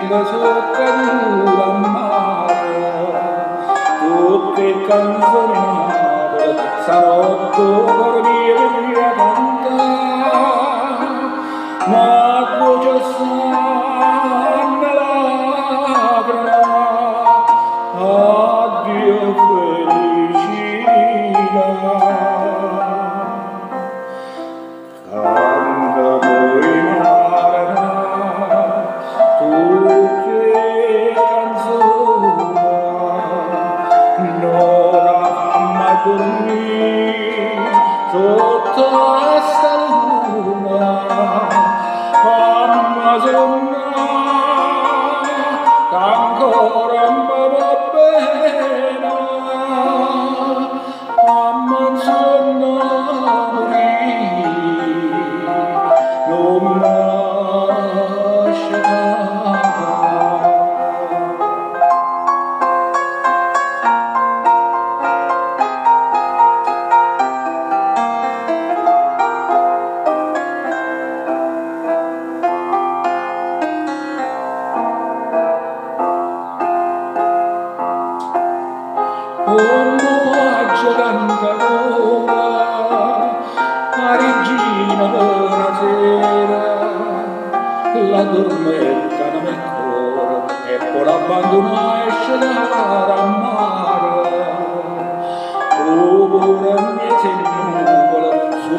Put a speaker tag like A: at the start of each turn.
A: quando so caduta a mare, tutte canzoni nate, sarotto per dire a cantare, ma voce sanna lacrima, addio felicità. Canta poi Marina, tutte canzoni, non la fammi dormire sotto sta luna, fammi sognare che ancora mi va bene, fammi sognare non lascia. Un viaggio cantadora, a regina della sera, la dormetta non mi cuore e poi l'abbandona e scelare a mare. Tu pure mi sei nuvolo, su